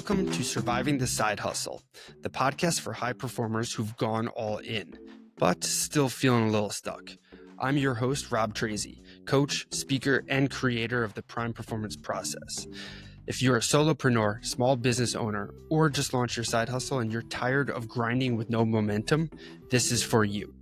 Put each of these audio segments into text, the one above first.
Welcome to Surviving the Side Hustle, the podcast for high performers who've gone all in, but still feeling a little stuck. I'm your host, Rob Tracy, coach, speaker, and creator of the Prime Performance Process. If you're a solopreneur, small business owner, or just launched your side hustle and you're tired of grinding with no momentum, this is for you.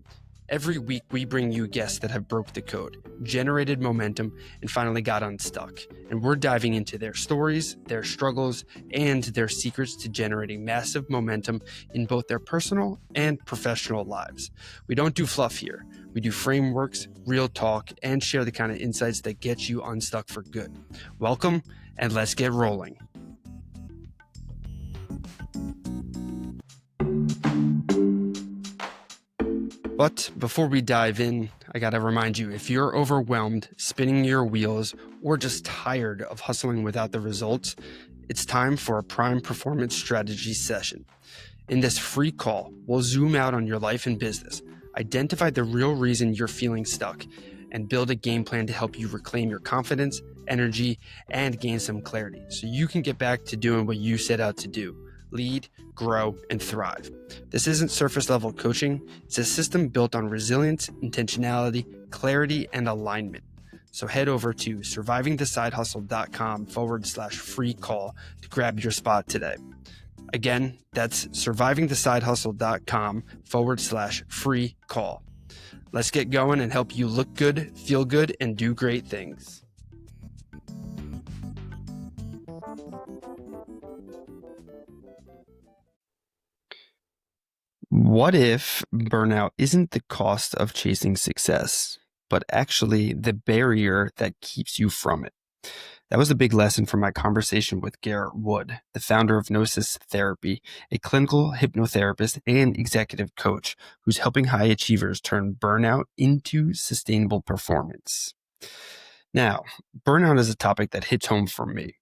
Every week, we bring you guests that have broke the code, generated momentum, and finally got unstuck. And we're diving into their stories, their struggles, and their secrets to generating massive momentum in both their personal and professional lives. We don't do fluff here. We do frameworks, real talk, and share the kind of insights that get you unstuck for good. Welcome, and let's get rolling. But before we dive in, I gotta remind you, if you're overwhelmed, spinning your wheels, or just tired of hustling without the results, it's time for a Prime Performance Strategy session. In this free call, we'll zoom out on your life and business, identify the real reason you're feeling stuck, and build a game plan to help you reclaim your confidence, energy, and gain some clarity so you can get back to doing what you set out to do. Lead, grow, and thrive. This isn't surface level coaching. It's a system built on resilience, intentionality, clarity, and alignment. So head over to survivingthesidehustle.com/free call to grab your spot today. Again, that's survivingthesidehustle.com/free call. Let's get going and help you look good, feel good, and do great things. What if burnout isn't the cost of chasing success, but actually the barrier that keeps you from it? That was a big lesson from my conversation with Garrett Wood, the founder of Gnosis Therapy, a clinical hypnotherapist and executive coach who's helping high achievers turn burnout into sustainable performance. Now, burnout is a topic that hits home for me,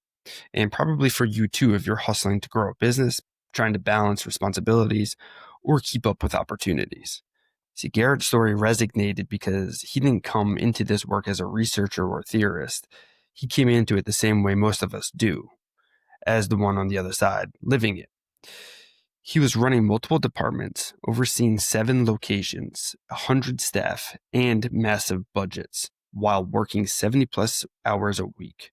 and probably for you too if you're hustling to grow a business, trying to balance responsibilities, or keep up with opportunities. See, Garrett's story resonated because he didn't come into this work as a researcher or theorist. He came into it the same way most of us do, as the one on the other side, living it. He was running multiple departments, overseeing 7 locations, 100 staff, and massive budgets, while working 70 plus hours a week,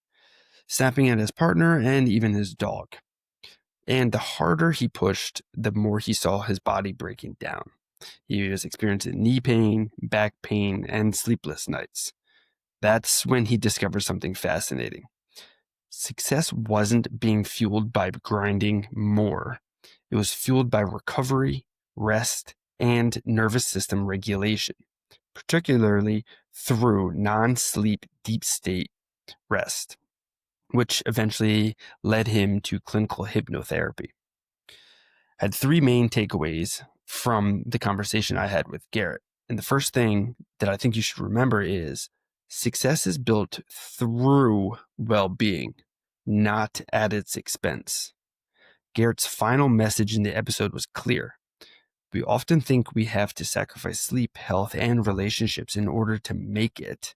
snapping at his partner and even his dog. And the harder he pushed, the more he saw his body breaking down. He was experiencing knee pain, back pain, and sleepless nights. That's when he discovered something fascinating. Success wasn't being fueled by grinding more. It was fueled by recovery, rest, and nervous system regulation, particularly through non-sleep deep state rest, which eventually led him to clinical hypnotherapy. I had 3 main takeaways from the conversation I had with Garrett. And the first thing that I think you should remember is success is built through well-being, not at its expense. Garrett's final message in the episode was clear. We often think we have to sacrifice sleep, health, and relationships in order to make it.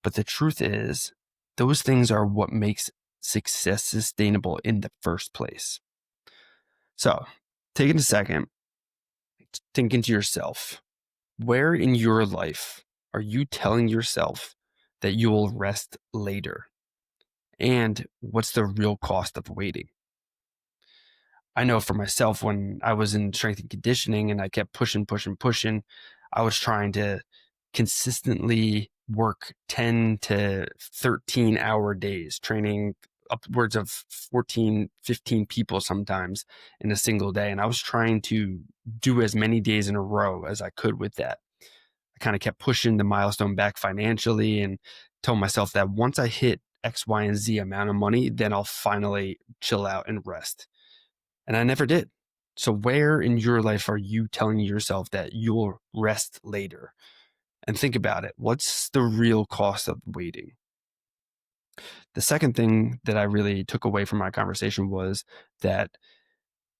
But the truth is, those things are what makes success sustainable in the first place. So, taking a second, think into yourself. Where in your life are you telling yourself that you will rest later? And what's the real cost of waiting? I know for myself, when I was in strength and conditioning and I kept pushing, I was trying to consistently work 10 to 13 hour days, training upwards of 14, 15 people sometimes in a single day. And I was trying to do as many days in a row as I could with that. I kind of kept pushing the milestone back financially and told myself that once I hit X, Y, and Z amount of money, then I'll finally chill out and rest. And I never did. So where in your life are you telling yourself that you'll rest later? And think about it. What's the real cost of waiting? The second thing that I really took away from my conversation was that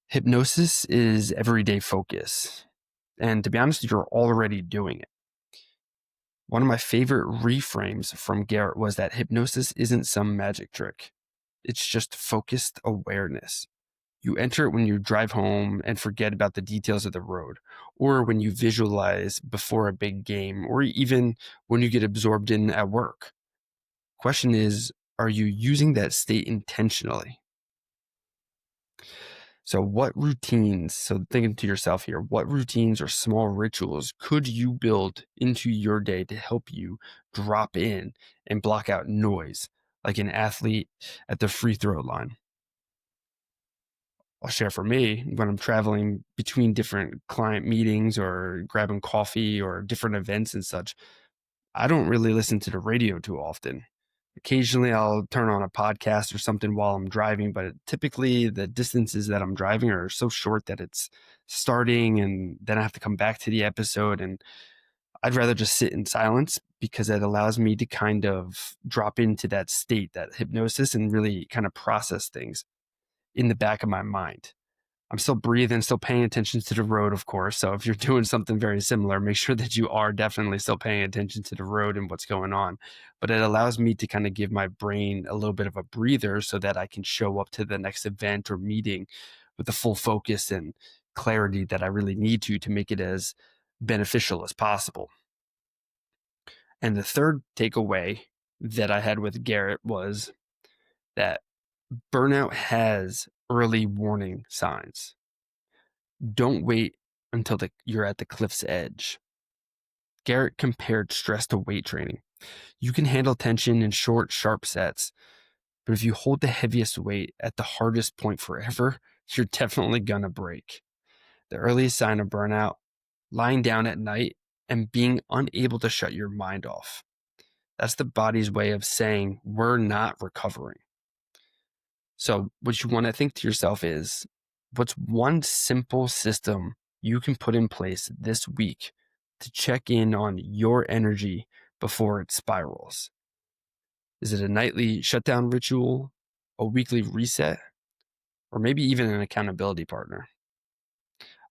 hypnosis is everyday focus. And to be honest, you're already doing it. One of my favorite reframes from Garrett was that hypnosis isn't some magic trick. It's just focused awareness. You enter it when you drive home and forget about the details of the road, or when you visualize before a big game, or even when you get absorbed in at work. Question is, are you using that state intentionally? So thinking to yourself here, what routines or small rituals could you build into your day to help you drop in and block out noise, like an athlete at the free throw line? I'll share for me when I'm traveling between different client meetings or grabbing coffee or different events and such. I don't really listen to the radio too often. Occasionally I'll turn on a podcast or something while I'm driving, but typically the distances that I'm driving are so short that it's starting and then I have to come back to the episode. And I'd rather just sit in silence because it allows me to kind of drop into that state, that hypnosis, and really kind of process things in the back of my mind. I'm still breathing, still paying attention to the road, of course. So if you're doing something very similar, make sure that you are definitely still paying attention to the road and what's going on. But it allows me to kind of give my brain a little bit of a breather so that I can show up to the next event or meeting with the full focus and clarity that I really need to make it as beneficial as possible. And the third takeaway that I had with Garrett was that burnout has early warning signs. Don't wait until you're at the cliff's edge. Garrett compared stress to weight training. You can handle tension in short, sharp sets, but if you hold the heaviest weight at the hardest point forever, you're definitely gonna break. The earliest sign of burnout, lying down at night and being unable to shut your mind off. That's the body's way of saying we're not recovering. So what you want to think to yourself is, what's one simple system you can put in place this week to check in on your energy before it spirals? Is it a nightly shutdown ritual, a weekly reset, or maybe even an accountability partner?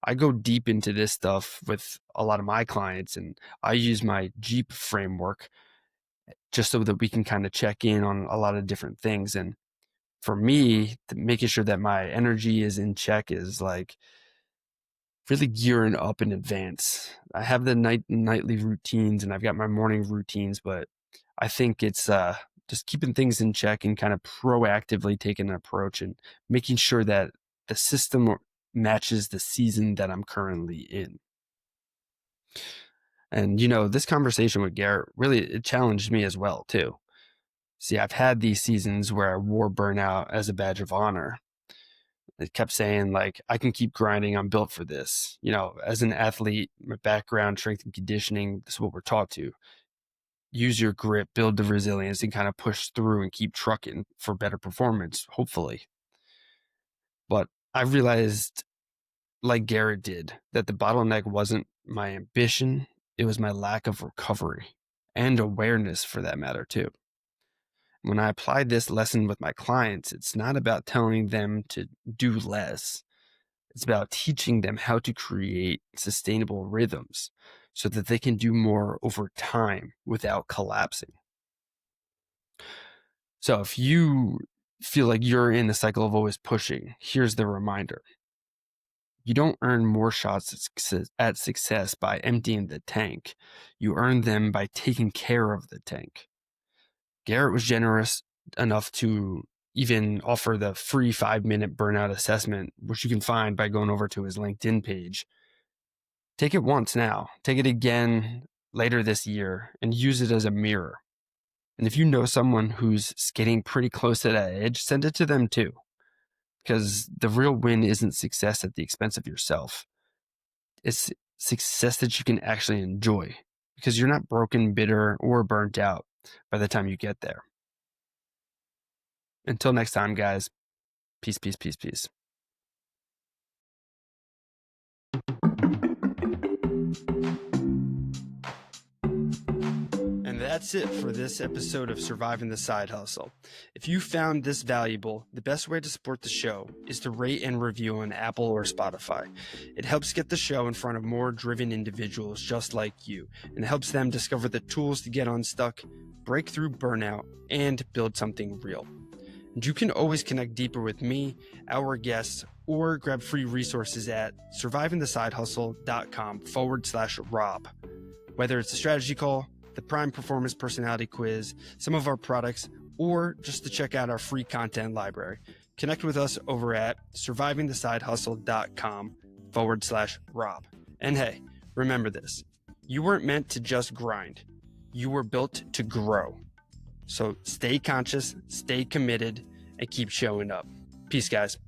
I go deep into this stuff with a lot of my clients, and I use my Jeep framework just so that we can kind of check in on a lot of different things. And for me, making sure that my energy is in check is like really gearing up in advance. I have the nightly routines and I've got my morning routines, but I think it's just keeping things in check and kind of proactively taking an approach and making sure that the system matches the season that I'm currently in. And this conversation with Garrett really it challenged me as well too. See, I've had these seasons where I wore burnout as a badge of honor. It kept saying like, I can keep grinding. I'm built for this. As an athlete, my background, strength and conditioning, this is what we're taught to. Use your grit, build the resilience, and kind of push through and keep trucking for better performance, hopefully. But I realized, like Garrett did, that the bottleneck wasn't my ambition. It was my lack of recovery and awareness for that matter too. When I apply this lesson with my clients, it's not about telling them to do less. It's about teaching them how to create sustainable rhythms so that they can do more over time without collapsing. So if you feel like you're in the cycle of always pushing, here's the reminder. You don't earn more shots at success by emptying the tank. You earn them by taking care of the tank. Garrett was generous enough to even offer the free 5-minute burnout assessment, which you can find by going over to his LinkedIn page. Take it once now, take it again later this year, and use it as a mirror. And if you know someone who's getting pretty close to that edge, send it to them too. Because the real win isn't success at the expense of yourself. It's success that you can actually enjoy because you're not broken, bitter, or burnt out by the time you get there. Until next time, guys, peace, peace, peace, peace. And that's it for this episode of Surviving the Side Hustle. If you found this valuable, the best way to support the show is to rate and review on Apple or Spotify. It helps get the show in front of more driven individuals just like you, and helps them discover the tools to get unstuck, break through burnout, and build something real. And you can always connect deeper with me, our guests, or grab free resources at survivingthesidehustle.com/Rob. Whether it's a strategy call, the Prime Performance Personality Quiz, some of our products, or just to check out our free content library, connect with us over at survivingthesidehustle.com/Rob. And hey, remember this, you weren't meant to just grind. You were built to grow. So stay conscious, stay committed, and keep showing up. Peace, guys.